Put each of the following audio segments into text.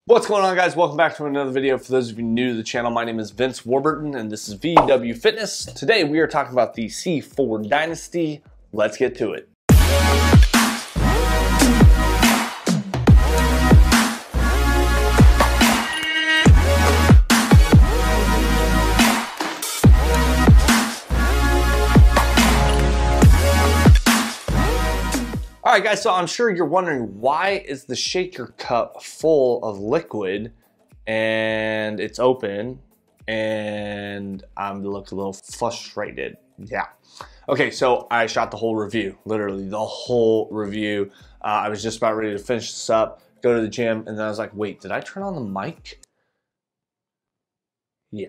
What's going on, guys? Welcome back to another video. For those of you new to the channel, my name is Vince Warburton and this is VW Fitness. Today we are talking about the C4 Dynasty. Let's get to it. All right, guys, so I'm sure you're wondering, why is the shaker cup full of liquid and it's open and I'm looking a little frustrated? Yeah. Okay, so I shot the whole review, literally the whole review. I was just about ready to finish this up, go to the gym, and then I was like, wait, did I turn on the mic? Yeah.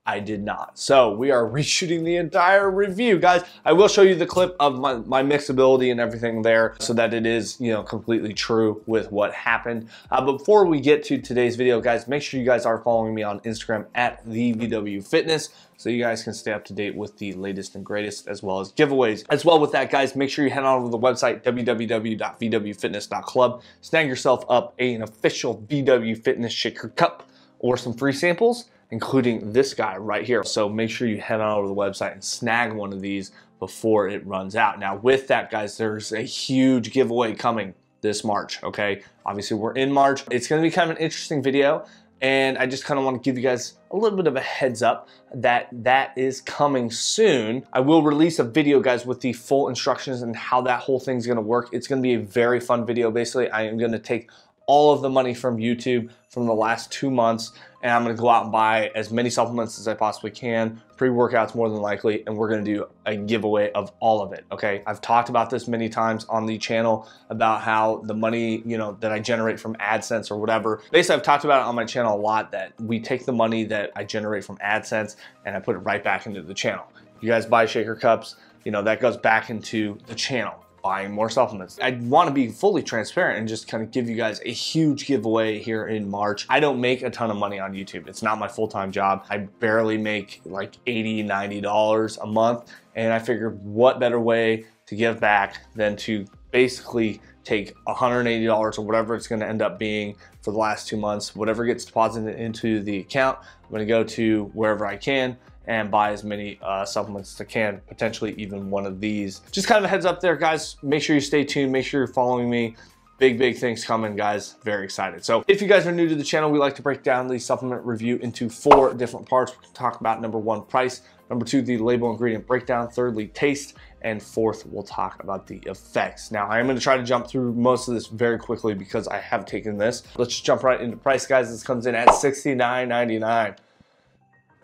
I did not. So we are reshooting the entire review, guys. I will show you the clip of my mixability and everything there so that it is, completely true with what happened. But before we get to today's video, guys, make sure you guys are following me on Instagram at the VW Fitness so you guys can stay up to date with the latest and greatest as well as giveaways. As well with that, guys, make sure you head on over to the website www.vwfitness.club. Snag yourself up an official VW Fitness shaker cup or some free samples, including this guy right here. So make sure you head on over to the website and snag one of these before it runs out. Now with that, guys, there's a huge giveaway coming this March, okay? Obviously we're in March. It's gonna be kind of an interesting video, and I just kind of want to give you guys a little bit of a heads up that that is coming soon. I will release a video, guys, with the full instructions and how that whole thing's gonna work. It's gonna be a very fun video. Basically, I am gonna take all of the money from YouTube from the last 2 months, and I'm gonna go out and buy as many supplements as I possibly can, pre-workouts more than likely, and we're gonna do a giveaway of all of it, okay? I've talked about this many times on the channel about how the money, that I generate from AdSense or whatever. Basically, I've talked about it on my channel a lot, that we take the money that I generate from AdSense and I put it right back into the channel. You guys buy shaker cups, that goes back into the channel. Buying more supplements. I want to be fully transparent and just kind of give you guys a huge giveaway here in March. I don't make a ton of money on YouTube. It's not my full-time job. I barely make like $80, $90 a month. And I figured what better way to give back than to basically take $180 or whatever it's going to end up being for the last 2 months. Whatever gets deposited into the account, I'm going to go to wherever I can and buy as many supplements as I can, potentially even one of these. Just kind of a heads up there, guys. Make sure you stay tuned. Make sure you're following me. Big things coming, guys. Very excited. So if you guys are new to the channel, we like to break down the supplement review into 4 different parts. We're gonna talk about number 1, price. Number 2, the label ingredient breakdown. Thirdly, taste. And 4th, we'll talk about the effects. Now, I am gonna try to jump through most of this very quickly because I have taken this. Let's just jump right into price, guys. This comes in at $69.99.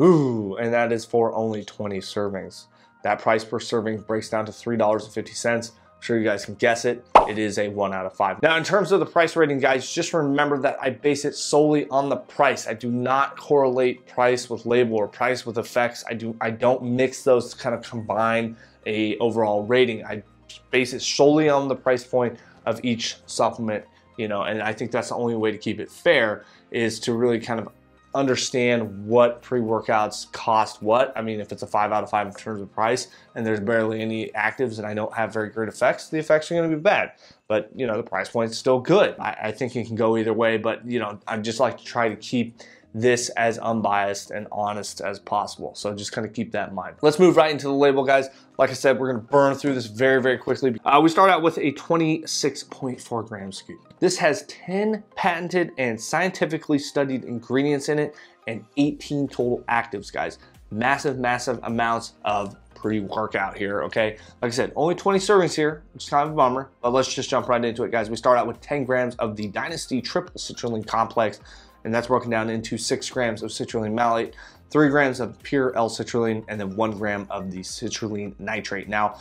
Ooh, and that is for only 20 servings. That price per serving breaks down to $3.50. I'm sure you guys can guess it. It is a 1 out of 5. Now, in terms of the price rating, guys, just remember that I base it solely on the price. I do not correlate price with label or price with effects. I don't mix those to kind of combine a overall rating. I base it solely on the price point of each supplement, and I think that's the only way to keep it fair, is to really kind of understand what pre-workouts cost what. I mean, if it's a 5 out of 5 in terms of price and there's barely any actives and I don't have very great effects, the effects are going to be bad. But, the price point's still good. I think it can go either way, but, I just like to try to keep this as unbiased and honest as possible. So just kind of keep that in mind. Let's move right into the label, guys. Like I said, we're gonna burn through this very quickly. We start out with a 26.4 gram scoop. This has 10 patented and scientifically studied ingredients in it and 18 total actives, guys. Massive amounts of pre-workout here, okay? Like I said, only 20 servings here, which is kind of a bummer, but let's just jump right into it, guys. We start out with 10 grams of the Dynasty Triple Citrulline Complex, and that's broken down into 6 grams of citrulline malate, 3 grams of pure L-citrulline, and then 1 gram of the citrulline nitrate. Now,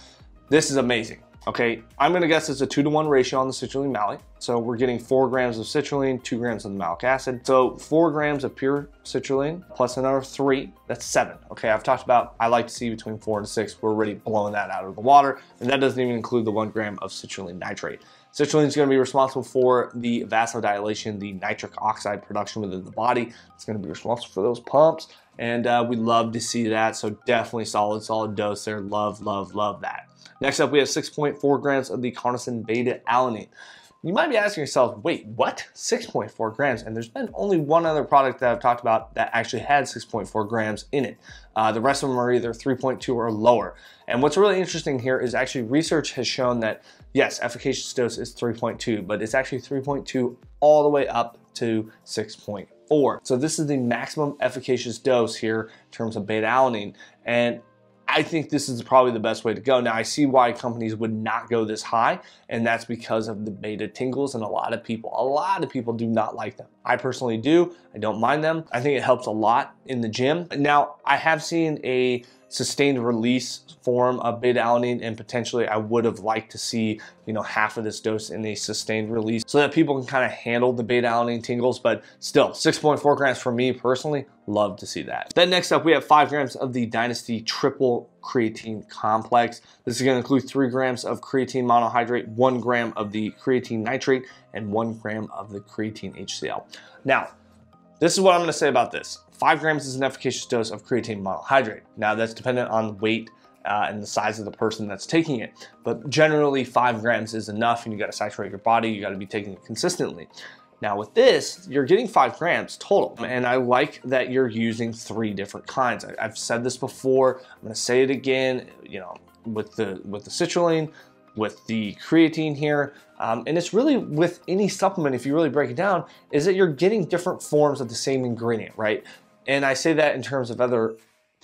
this is amazing, okay? I'm gonna guess it's a 2-to-1 ratio on the citrulline malate. So we're getting 4 grams of citrulline, 2 grams of the malic acid. So 4 grams of pure citrulline plus another 3, that's 7. Okay, I've talked about, I like to see between 4 and 6. We're already blowing that out of the water, and that doesn't even include the 1 gram of citrulline nitrate. Citrulline is going to be responsible for the vasodilation, the nitric oxide production within the body. It's going to be responsible for those pumps, and we love to see that. So definitely solid dose there. Love that. Next up, we have 6.4 grams of the carnosine beta alanine. You might be asking yourself, wait, what? 6.4 grams? And there's been only one other product that I've talked about that actually had 6.4 grams in it. The rest of them are either 3.2 or lower. And what's really interesting here is actually research has shown that, yes, efficacious dose is 3.2, but it's actually 3.2 all the way up to 6.4. So this is the maximum efficacious dose here in terms of beta-alanine. And I think this is probably the best way to go. Now, I see why companies would not go this high, and that's because of the beta tingles, and a lot of people do not like them. I personally do. I don't mind them. I think it helps a lot in the gym. Now, I have seen a sustained release form of beta-alanine, and potentially I would have liked to see, you know, half of this dose in a sustained release so that people can kind of handle the beta-alanine tingles. But still, 6.4 grams for me personally, love to see that. Then next up, we have 5 grams of the Dynasty Triple Creatine Complex. This is going to include 3 grams of creatine monohydrate, 1 gram of the creatine nitrate, and 1 gram of the creatine HCl. Now, this is what I'm going to say about this. 5 grams is an efficacious dose of creatine monohydrate. Now, that's dependent on weight and the size of the person that's taking it. But generally, 5 grams is enough, and you got to saturate your body. You got to be taking it consistently. Now with this, you're getting 5 grams total, and I like that you're using 3 different kinds. I've said this before, I'm gonna say it again, you know, with the citrulline, with the creatine here, and it's really with any supplement, if you really break it down, is that you're getting different forms of the same ingredient, right? And I say that in terms of other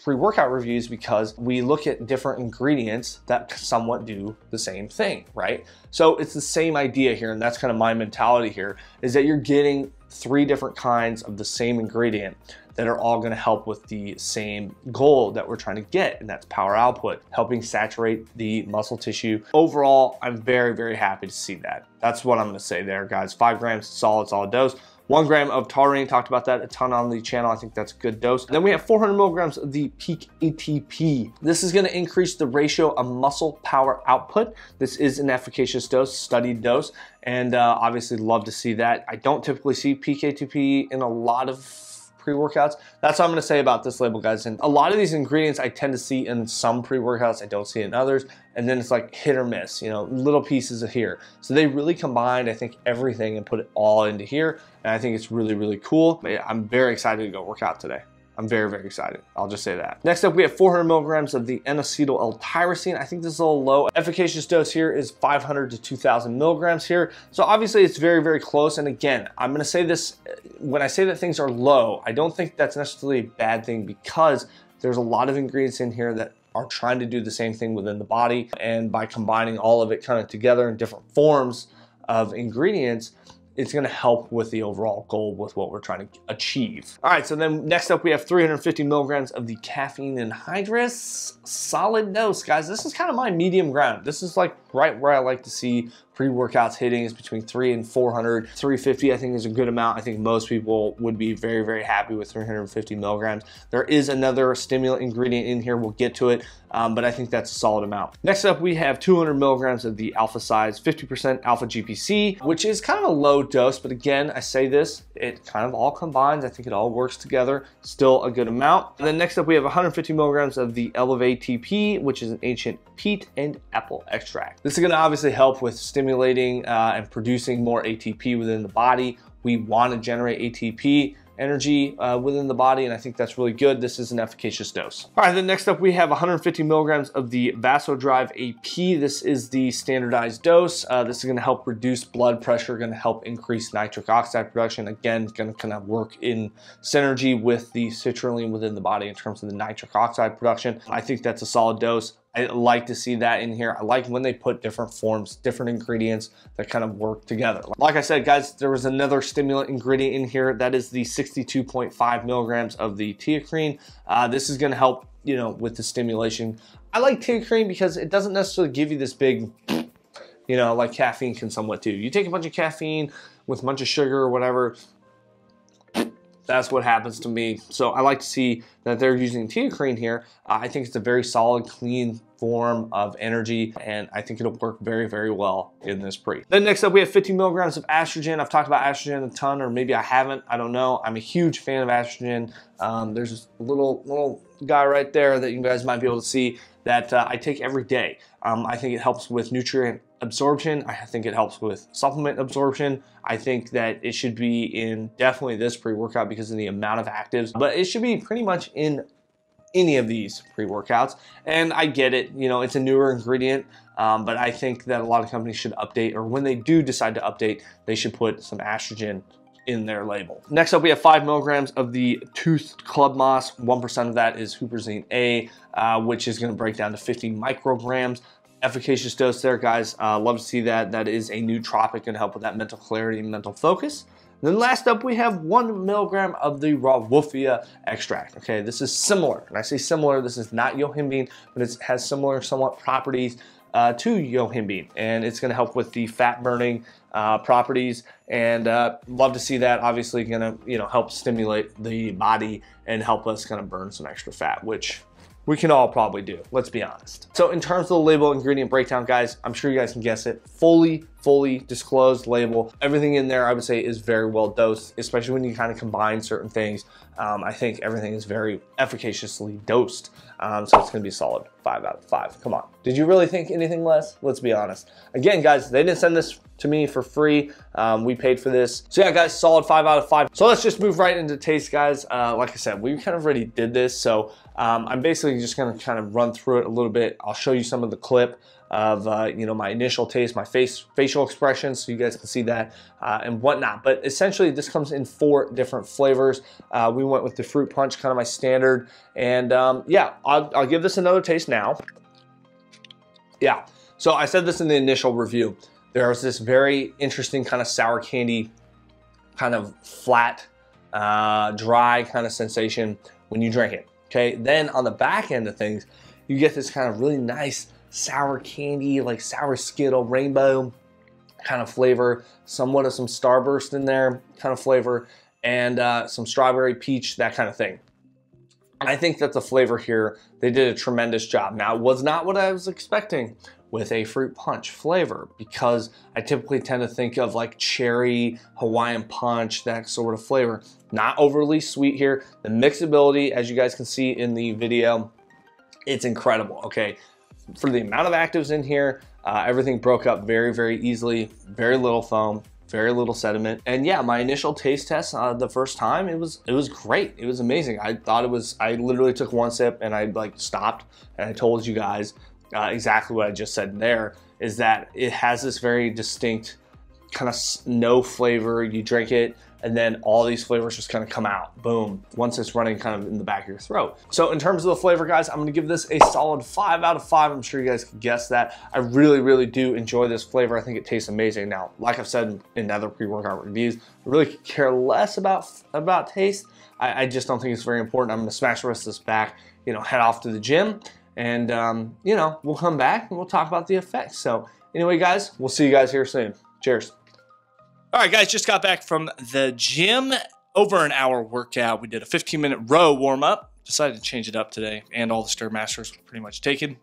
pre-workout reviews because we look at different ingredients that somewhat do the same thing, right? So it's the same idea here, and that's kind of my mentality here, is that you're getting 3 different kinds of the same ingredient that are all gonna help with the same goal that we're trying to get, and that's power output, helping saturate the muscle tissue. Overall, I'm very, very happy to see that. That's what I'm gonna say there, guys. 5 grams, solid dose. 1 gram of taurine, talked about that a ton on the channel. I think that's a good dose. Then we have 400 milligrams of the peak ATP. This is gonna increase the ratio of muscle power output. This is an efficacious dose, studied dose, and obviously love to see that. I don't typically see peak ATP in a lot of pre-workouts. That's what I'm gonna say about this label, guys. And a lot of these ingredients I tend to see in some pre-workouts, I don't see in others. And then it's like hit or miss, you know, little pieces of here. So they really combined, I think, everything and put it all into here. And I think it's really, really cool. I'm very excited to go work out today. I'm very, very excited. I'll just say that. Next up, we have 400 milligrams of the N-Acetyl L-Tyrosine. I think this is a little low. Efficacious dose here is 500 to 2,000 milligrams here. So obviously it's very, very close. And again, I'm gonna say this, when I say that things are low, I don't think that's necessarily a bad thing because there's a lot of ingredients in here that are trying to do the same thing within the body. And by combining all of it kind of together in different forms of ingredients, it's gonna help with the overall goal with what we're trying to achieve. All right, so then next up we have 350 milligrams of the caffeine anhydrous. Solid dose, guys. This is kind of my medium ground. This is like right where I like to see pre-workouts hitting, is between 300 and 400. 350 I think is a good amount. I think most people would be very, very happy with 350 milligrams. There is another stimulant ingredient in here, we'll get to it, but I think that's a solid amount. Next up we have 200 milligrams of the alpha size 50% alpha GPC, which is kind of a low dose, but again, I say this, it kind of all combines. I think it all works together, still a good amount. And then next up we have 150 milligrams of the Elevate TP, which is an ancient peat and apple extract. This is gonna obviously help with stimulating and producing more ATP within the body. We wanna generate ATP energy within the body, and I think that's really good. This is an efficacious dose. All right, then next up we have 150 milligrams of the Vasodrive AP. This is the standardized dose. This is gonna help reduce blood pressure, gonna help increase nitric oxide production. Again, gonna kind of work in synergy with the citrulline within the body in terms of the nitric oxide production. I think that's a solid dose. I like to see that in here. I like when they put different forms, different ingredients that kind of work together. Like I said, guys, there was another stimulant ingredient in here. That is the 62.5 milligrams of the teacrine. This is gonna help, you know, with the stimulation. I like teacrine because it doesn't necessarily give you this big, you know, like caffeine can somewhat do. You take a bunch of caffeine with a bunch of sugar or whatever, that's what happens to me. So I like to see that they're using teacrine here. I think it's a very solid, clean form of energy, and I think it'll work very, very well in this pre. Then next up, we have 50 milligrams of estrogen. I've talked about estrogen a ton, or maybe I haven't, I don't know. I'm a huge fan of estrogen. There's this little guy right there that you guys might be able to see that I take every day. I think it helps with nutrient absorption. I think it helps with supplement absorption. I think that it should be in definitely this pre-workout because of the amount of actives, but it should be pretty much in any of these pre-workouts. And I get it, you know, it's a newer ingredient, but I think that a lot of companies should update, or when they do decide to update, they should put some estrogen in their label. Next up, we have 5 milligrams of the toothed club moss. 1% of that is huperzine A, which is gonna break down to 50 micrograms. Efficacious dose there, guys. Love to see that. That is a nootropic and help with that mental clarity and mental focus. And then last up, we have 1 milligram of the Rauwolfia extract. Okay, this is similar. And I say similar, this is not yohimbine, but it has similar somewhat properties to yohimbine. And it's gonna help with the fat burning properties. And love to see that. Obviously gonna, you know, help stimulate the body and help us kind of burn some extra fat, which we can all probably do, let's be honest. So in terms of the label ingredient breakdown, guys, I'm sure you guys can guess it. Fully disclosed label. Everything in there, I would say, is very well dosed, especially when you kind of combine certain things. I think everything is very efficaciously dosed. So it's gonna be a solid 5 out of 5. Come on, did you really think anything less? Let's be honest. Again, guys, they didn't send this to me for free. We paid for this. So yeah, guys, solid 5 out of 5. So let's just move right into taste, guys. Like I said, we kind of already did this. So I'm basically just gonna kind of run through it a little bit. I'll show you some of the clip of you know, my initial taste, my facial expressions, so you guys can see that and whatnot. But essentially, this comes in 4 different flavors. We went with the fruit punch, kind of my standard. And yeah, I'll give this another taste now. Yeah, so I said this in the initial review. There's this very interesting kind of sour candy, kind of flat, dry kind of sensation when you drink it. Okay, then on the back end of things, you get this kind of really nice sour candy, like sour Skittle rainbow kind of flavor, somewhat of some Starburst in there kind of flavor, and some strawberry peach, that kind of thing. I think that the flavor here, they did a tremendous job. Now, it was not what I was expecting with a fruit punch flavor, because I typically tend to think of like cherry, Hawaiian punch, that sort of flavor. Not overly sweet here. The mixability, as you guys can see in the video, it's incredible, okay? For the amount of actives in here, everything broke up very easily, very little foam, very little sediment. And yeah, my initial taste test the first time, it was great. It was amazing. I thought it was, I literally took 1 sip and I like stopped, and I told you guys exactly what I just said there, is that it has this very distinct kind of no flavor. You drink it, and then all these flavors just kind of come out, boom, once it's running kind of in the back of your throat. So in terms of the flavor, guys, I'm gonna give this a solid 5 out of 5. I'm sure you guys can guess that. I really do enjoy this flavor. I think it tastes amazing. Now, like I've said in other pre-workout reviews, I really care less about taste. I just don't think it's very important. I'm gonna smash the rest of this back, you know, head off to the gym, and you know, we'll come back and we'll talk about the effects. So anyway, guys, we'll see you guys here soon. Cheers. All right, guys, just got back from the gym. Over an hour workout. We did a 15-minute row warm-up. Decided to change it up today, and all the Stairmasters were pretty much taken.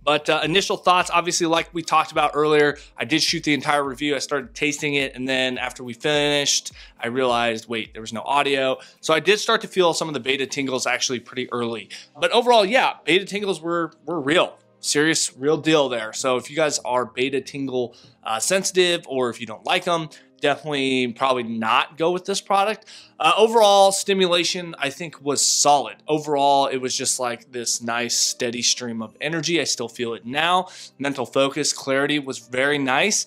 But initial thoughts, obviously, like we talked about earlier, I did shoot the entire review. I started tasting it, and then after we finished, I realized, wait, there was no audio. So I did start to feel some of the beta tingles actually pretty early. But overall, yeah, beta tingles were real. Serious, real deal there. So if you guys are beta tingle sensitive, or if you don't like them, definitely probably not go with this product. Overall, stimulation, I think, was solid. Overall, it was just like this nice steady stream of energy. I still feel it now. Mental focus, clarity was very nice.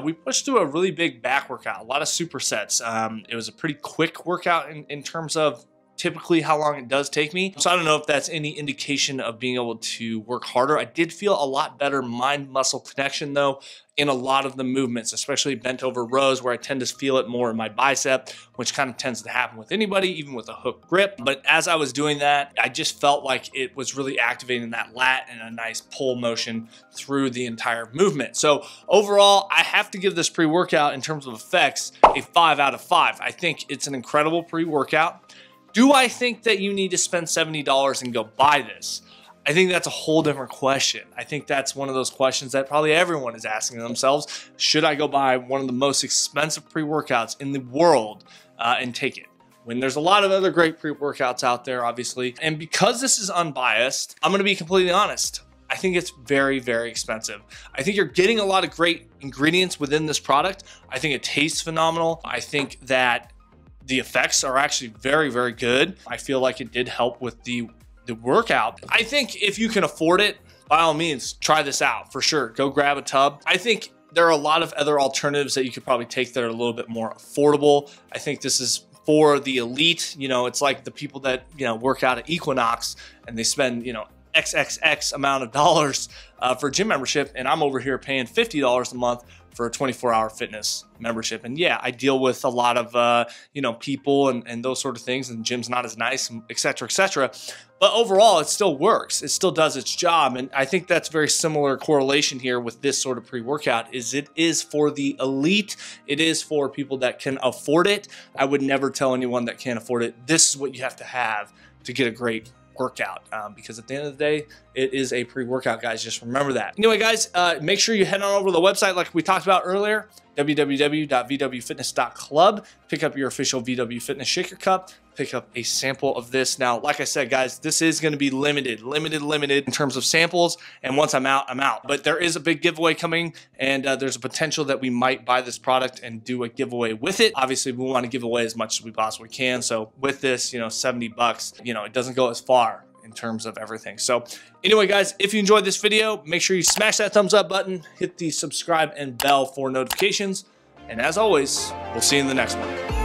We pushed through a really big back workout, a lot of supersets. It was a pretty quick workout in terms of typically how long it does take me. So I don't know if that's any indication of being able to work harder. I did feel a lot better mind-muscle connection though in a lot of the movements, especially bent over rows, where I tend to feel it more in my bicep, which kind of tends to happen with anybody, even with a hook grip. But as I was doing that, I just felt like it was really activating that lat and a nice pull motion through the entire movement. So overall, I have to give this pre-workout in terms of effects a 5 out of 5. I think it's an incredible pre-workout. Do I think that you need to spend $70 and go buy this? I think that's a whole different question. I think that's one of those questions that probably everyone is asking themselves. Should I go buy one of the most expensive pre-workouts in the world and take it? When there's a lot of other great pre-workouts out there, obviously. And because this is unbiased, I'm gonna be completely honest. I think it's very, very expensive. I think you're getting a lot of great ingredients within this product. I think it tastes phenomenal. I think that the effects are actually very, very good. I feel like it did help with the workout. I think if you can afford it, by all means, try this out for sure. Go grab a tub. I think there are a lot of other alternatives that you could probably take that are a little bit more affordable. I think this is for the elite. You know, it's like the people that, you know, work out at Equinox and they spend, you know, XXX amount of dollars for gym membership, and I'm over here paying $50 a month for a 24-hour fitness membership. And yeah, I deal with a lot of you know, people and those sort of things, and the gym's not as nice, et cetera, et cetera. But overall, it still works. It still does its job. And I think that's very similar correlation here with this sort of pre-workout. Is it is for the elite. It is for people that can afford it. I would never tell anyone that can't afford it, this is what you have to get a great workout, because at the end of the day, it is a pre-workout, guys. Just remember that. Anyway, guys, make sure you head on over to the website like we talked about earlier, www.vwfitness.club. Pick up your official VW Fitness Shaker Cup. Pick up a sample of this. Now, like I said, guys, this is going to be limited in terms of samples. And once I'm out, I'm out. But there is a big giveaway coming, and there's a potential that we might buy this product and do a giveaway with it. Obviously, we want to give away as much as we possibly can. So with this, you know, 70 bucks, you know, it doesn't go as far in terms of everything. So anyway, guys, if you enjoyed this video, make sure you smash that thumbs up button, hit the subscribe and bell for notifications. And as always, we'll see you in the next one.